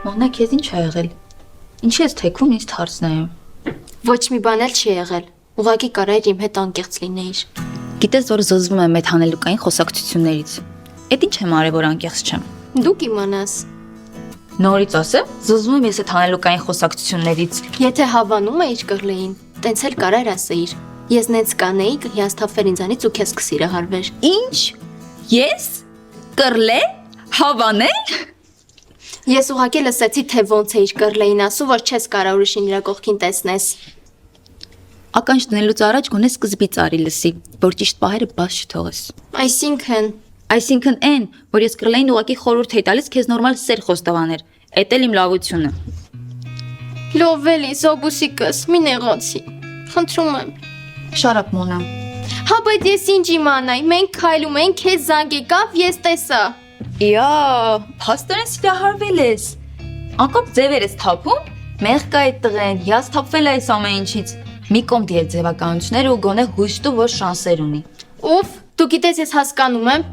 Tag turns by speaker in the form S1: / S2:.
S1: Մոնա, քեզ ինչ ա եղել։ Ինչի ես թեքում ինձ թարս նայում։
S2: Ոչ մի բան էլ չի եղել։ Ուղղակի կարայր իմ հետ անկեղծ լինեիր։
S1: Գիտես, որ զզվում եմ այդ հանելուկային խոսակցություններից։ Էդ ինչ եմ արել, որ անկեղծ չեմ։
S2: Դու կիմանաս։
S1: Նորից ասեմ, զզվում եմ ես այդ հանելուկային խոսակցություններից։
S2: Եթե հավանում էիր կռլեին, տենց էլ կարայր ասեիր։ Ես նենց կանեի կհիասթափվեր ինձանից ու քեզ կսիրահարվեր։
S1: Ինչ։ Ես կռլել, հավանել։
S2: Ես ուղղակի լսեցի, թե ոնց էիր կռլեին ասու, որ չես կարող ուրիշին իր կողքին տեսնես։
S1: Ականջ դնելուց առաջ գոնե սկզբից արի լսի, որ ճիշտ պահերը բաց չթողես։
S2: Այսինքն
S1: Այն, որ ես կռլեին ուղղակի խորհուրդ էի տալիս քեզ նորմալ սեր խոստովաներ։ Էդ էլ իմ լավությունը։
S2: լովելի զոբուսիկս, մի նեղացի։ Խնդրում եմ։
S1: Շարապ Մոնա։
S2: Հա, բայց ես ինչ իմանայի, մենք քայլում ենք, քեզ զանգ եկավ, ես տեսա։
S1: Իա, փաստորեն սիրահարվել ես։ Անկապ ձևեր ես թափում, մեղք կա այդ տղեն, հիասթափվել է այս ամեն ինչից։ Մի կողմ դիեր ձևականությունները ու գոնե հույս տու, որ շանսեր ունի։
S2: Ուֆ, դու գիտես ես հասկանում եմ։